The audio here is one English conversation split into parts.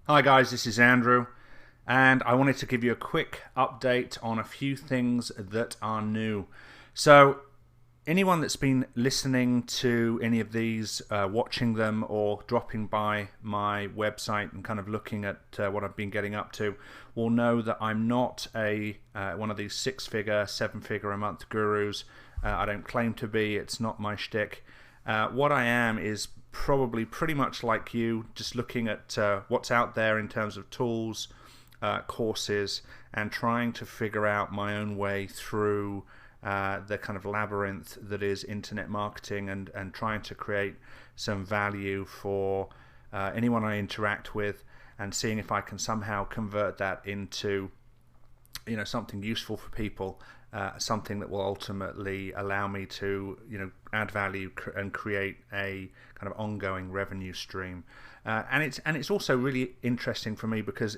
Hi guys, this is Andrew, and I wanted to give you a quick update on a few things that are new. So, anyone that's been listening to any of these, watching them, or dropping by my website and kind of looking at what I've been getting up to, will know that I'm not a one of these six-figure, seven-figure a month gurus. I don't claim to be. It's not my shtick. What I am is probably pretty much like you, just looking at what's out there in terms of tools, courses, and trying to figure out my own way through the kind of labyrinth that is internet marketing, and trying to create some value for anyone I interact with, and seeing if I can somehow convert that into something useful for people, something that will ultimately allow me to add value and create a kind of ongoing revenue stream. And it's also really interesting for me because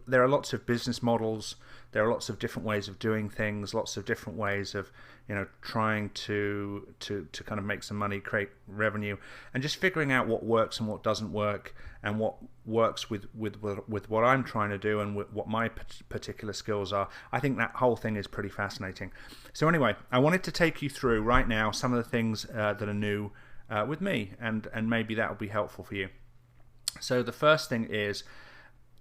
there are lots of business models, there are lots of different ways of doing things, lots of different ways of trying to kind of make some money, create revenue, and just figuring out what works and what doesn't work, and what works with what I'm trying to do, and what my particular skills are. I think that whole thing is pretty fascinating. So anyway, I wanted to take you through right now some of the things that are new with me, and maybe that will be helpful for you. So the first thing is,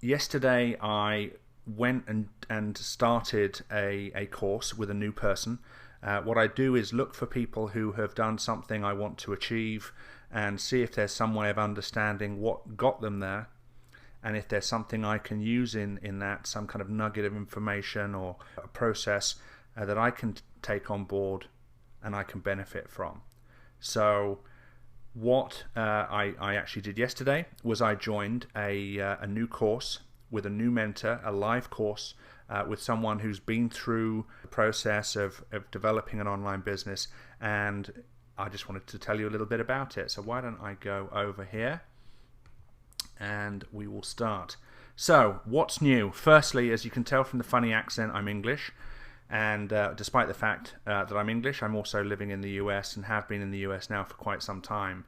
yesterday I went and started a course with a new person. What I do is look for people who have done something I want to achieve, and see if there's some way of understanding what got them there, and if there's something I can use in that, some kind of nugget of information or a process that I can take on board and I can benefit from. So what I actually did yesterday was I joined a new course with a new mentor, a live course with someone who's been through the process of developing an online business, and I just wanted to tell you a little bit about it. So why don't I go over here and we will start. So what's new? Firstly, as you can tell from the funny accent, I'm English. And despite the fact that I'm English, I'm also living in the US, and have been in the US now for quite some time,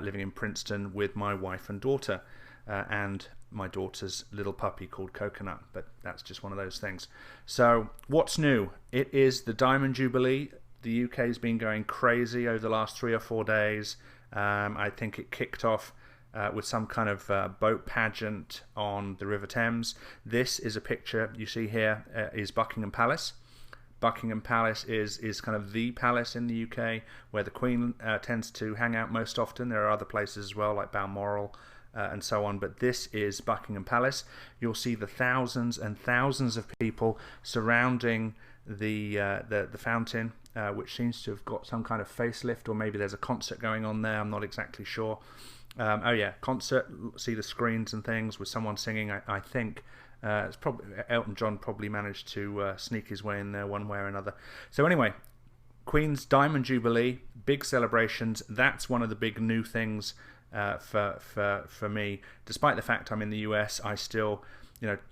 living in Princeton with my wife and daughter, and my daughter's little puppy called Coconut, but that's just one of those things. So what's new? It is the Diamond Jubilee. The UK's been going crazy over the last 3 or 4 days. I think it kicked off with some kind of boat pageant on the River Thames. This is a picture you see here, is Buckingham Palace. Buckingham Palace is kind of the palace in the UK where the Queen tends to hang out most often. There are other places as well, like Balmoral and so on, but this is Buckingham Palace. You'll see the thousands and thousands of people surrounding the fountain, which seems to have got some kind of facelift, or maybe there's a concert going on there. I'm not exactly sure. Oh yeah, concert. See the screens and things with someone singing. I think it's probably Elton John probably managed to sneak his way in there one way or another. So anyway, Queen's Diamond Jubilee, big celebrations. That's one of the big new things for me. Despite the fact I'm in the US, I still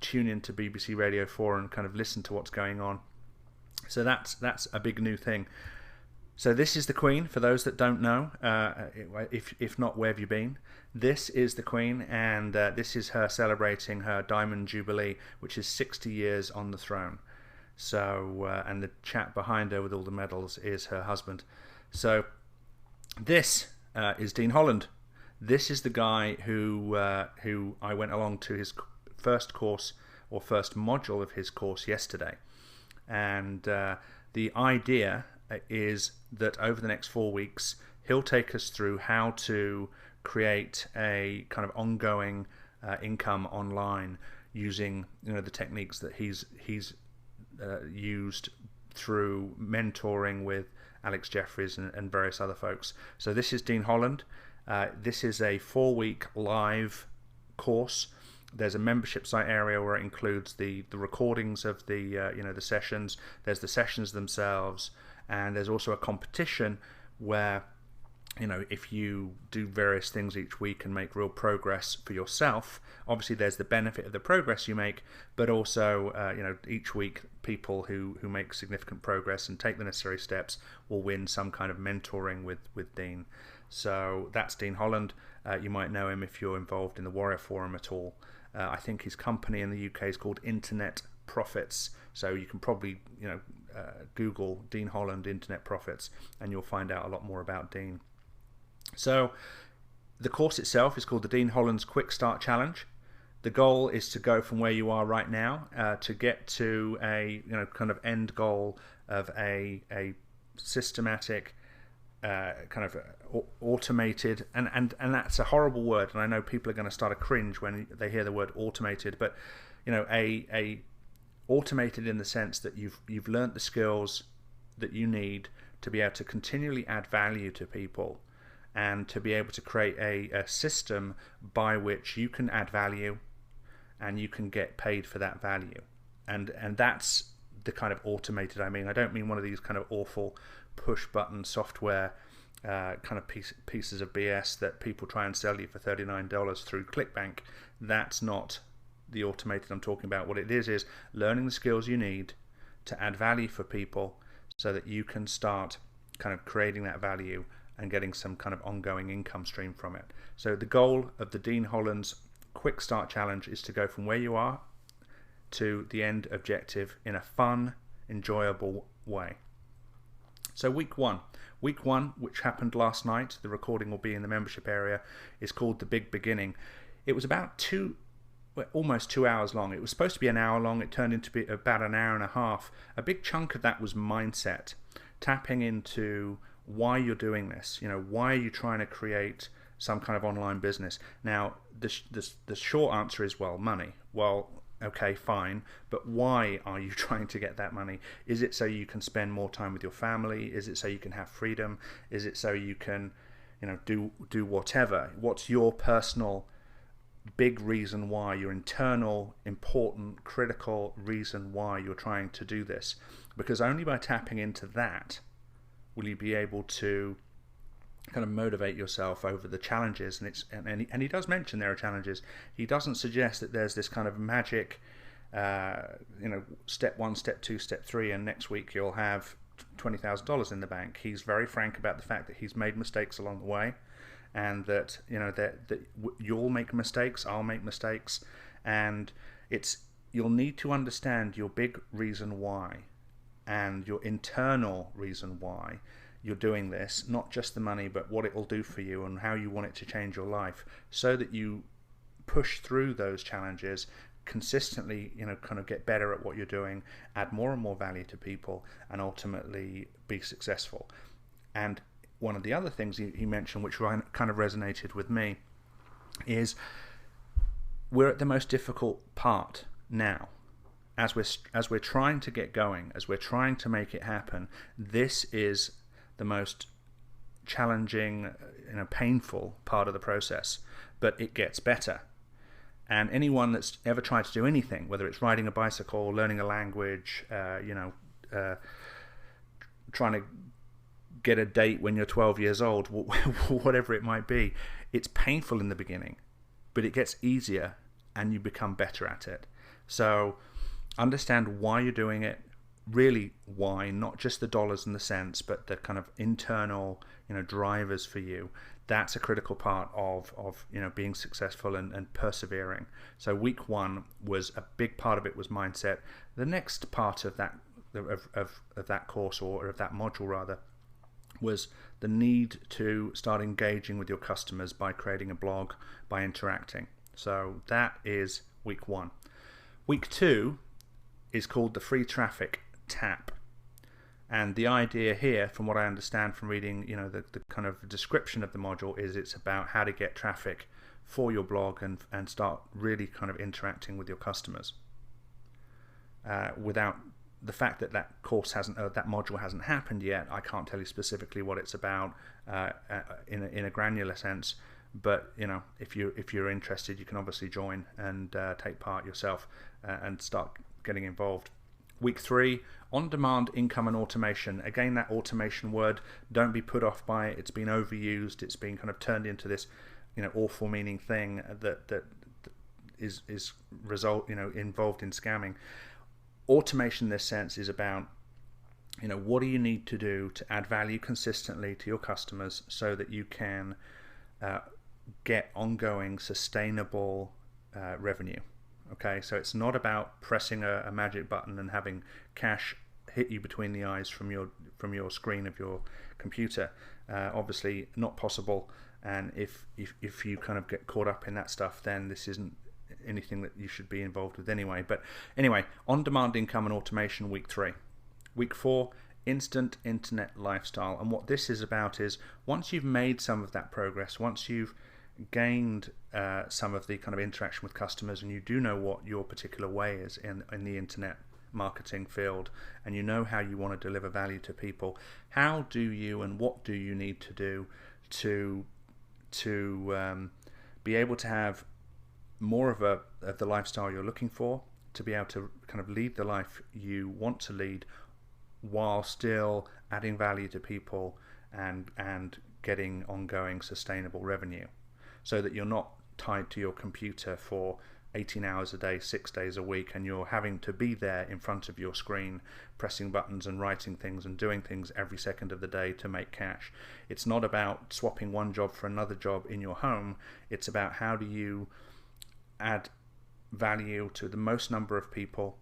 tune into BBC Radio 4 and kind of listen to what's going on. So that's a big new thing. So this is the Queen, for those that don't know. If not, where have you been? This is the Queen, and this is her celebrating her Diamond Jubilee, which is 60 years on the throne. So, and the chap behind her with all the medals is her husband. So this is Dean Holland. This is the guy who I went along to his first course, or first module of his course yesterday. And the idea is that over the next 4 weeks he'll take us through how to create a kind of ongoing income online using the techniques that he's used through mentoring with Alex Jeffries and various other folks. So this is Dean Holland. This is a 4-week live course. There's a membership site area where it includes the recordings of the the sessions. There's the sessions themselves, and there's also a competition where if you do various things each week and make real progress for yourself, obviously there's the benefit of the progress you make, but also each week people who make significant progress and take the necessary steps will win some kind of mentoring with Dean. So that's Dean Holland. You might know him if you're involved in the Warrior Forum at all. I think his company in the UK is called Internet Profits. So you can probably Google Dean Holland Internet Profits, and you'll find out a lot more about Dean. So the course itself is called the Dean Holland's Quick Start Challenge. The goal is to go from where you are right now to get to a kind of end goal of a systematic kind of automated, and that's a horrible word, and I know people are going to start to cringe when they hear the word automated, but a automated in the sense that you've learnt the skills that you need to be able to continually add value to people, and to be able to create a system by which you can add value and you can get paid for that value. And that's the kind of automated I mean. I don't mean one of these kind of awful push button software kind of pieces of BS that people try and sell you for $39 through ClickBank. That's not the automated I'm talking about. What it is learning the skills you need to add value for people so that you can start kind of creating that value and getting some kind of ongoing income stream from it. So the goal of the Dean Holland's Quick Start Challenge is to go from where you are to the end objective in a fun, enjoyable way. So week one, which happened last night, the recording will be in the membership area, is called The Big Beginning. It was about almost 2 hours long. It was supposed to be an hour long. It turned into be about an hour and a half. A big chunk of that was mindset, tapping into why you're doing this. Why are you trying to create some kind of online business? Now, the short answer is, well, money. Well, okay, fine, but why are you trying to get that money? Is it so you can spend more time with your family? Is it so you can have freedom? Is it so you can, do whatever? What's your personal big reason why, your internal, important, critical reason why you're trying to do this? Because only by tapping into that will you be able to kind of motivate yourself over the challenges. And he does mention there are challenges. He doesn't suggest that there's this kind of magic, step 1, step 2, step 3, and next week you'll have $20,000 in the bank. He's very frank about the fact that he's made mistakes along the way, and that that you'll make mistakes, I'll make mistakes, and you'll need to understand your big reason why and your internal reason why you're doing this, not just the money, but what it will do for you and how you want it to change your life, so that you push through those challenges consistently, kind of get better at what you're doing, add more and more value to people, and ultimately be successful. And one of the other things he mentioned, which kind of resonated with me, is we're at the most difficult part now. As we're trying to get going, as we're trying to make it happen, this is the most challenging, painful part of the process, but it gets better. And anyone that's ever tried to do anything, whether it's riding a bicycle, learning a language, trying to get a date when you're 12 years old, whatever it might be, it's painful in the beginning, but it gets easier and you become better at it. So understand why you're doing it, really why, not just the dollars and the cents, but the kind of internal drivers for you. That's a critical part of being successful and persevering. So week one was a big part of it was mindset. The next part of that of that course, or of that module rather, was the need to start engaging with your customers by creating a blog, by interacting. So that is week one. Week two is called the Free Traffic Tap. And the idea here, from what I understand from reading the kind of description of the module, is it's about how to get traffic for your blog and start really kind of interacting with your customers. Without the fact that that course that module hasn't happened yet, I can't tell you specifically what it's about in a granular sense. But if you're interested, you can obviously join and take part yourself and start getting involved. Week three, on-demand income and automation. Again, that automation word, don't be put off by it. It's been overused. It's been kind of turned into this awful meaning thing that is involved in scamming. Automation in this sense is about what do you need to do to add value consistently to your customers so that you can get ongoing sustainable revenue. Okay, so it's not about pressing a magic button and having cash hit you between the eyes from your screen of your computer. Obviously not possible, and if you kind of get caught up in that stuff, then this isn't anything that you should be involved with anyway. But anyway, on-demand income and automation, week 3. Week 4, instant internet lifestyle. And what this is about is, once you've made some of that progress, once you've gained some of the kind of interaction with customers, and you do know what your particular way is in the internet marketing field, and you know how you want to deliver value to people, how do you and what do you need to do to be able to have more of the lifestyle you're looking for, to be able to kind of lead the life you want to lead while still adding value to people and getting ongoing sustainable revenue, so that you're not tied to your computer for 18 hours a day, 6 days a week, and you're having to be there in front of your screen, pressing buttons and writing things and doing things every second of the day to make cash. It's not about swapping one job for another job in your home. It's about how do you add value to the most number of people,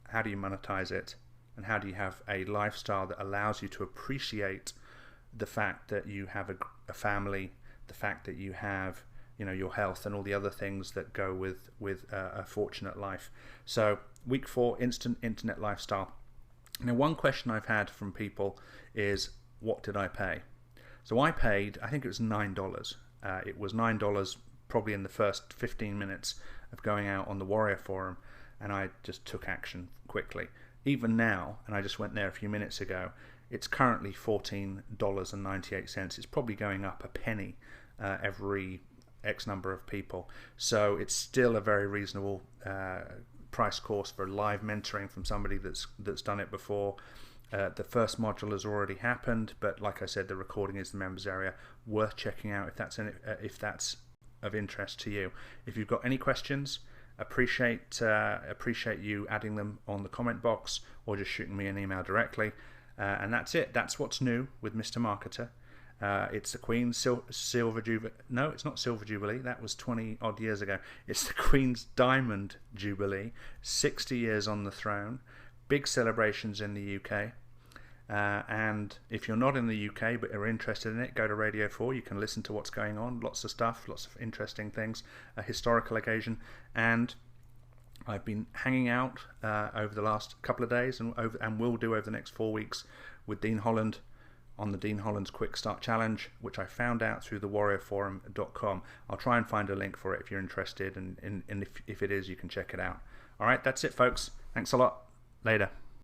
how do you monetize it, and how do you have a lifestyle that allows you to appreciate the fact that you have a family, the fact that you have, you know, your health and all the other things that go with a fortunate life. So week 4, instant internet lifestyle. Now, one question I've had from people is, what did I pay? So I paid, I think it was $9. It was $9 probably in the first 15 minutes of going out on the Warrior Forum, and I just took action quickly. Even now, and I just went there a few minutes ago, it's currently $14.98. It's probably going up a penny every X number of people. So it's still a very reasonable price course for live mentoring from somebody that's done it before. The first module has already happened, but like I said, the recording is the members area. Worth checking out if that's of interest to you. If you've got any questions, appreciate you adding them on the comment box, or just shooting me an email directly. And that's it. That's what's new with Mr. Marketer. It's the Queen's Silver Jubilee. No, it's not Silver Jubilee. That was 20 odd years ago. It's the Queen's Diamond Jubilee. 60 years on the throne. Big celebrations in the UK. And if you're not in the UK but are interested in it, go to Radio 4. You can listen to what's going on. Lots of stuff, lots of interesting things. A historical occasion. And I've been hanging out over the last couple of days, and will do over the next 4 weeks, with Dean Holland on the Dean Holland's Quick Start Challenge, which I found out through the warriorforum.com. I'll try and find a link for it if you're interested, and if it is, you can check it out. All right, that's it, folks. Thanks a lot. Later.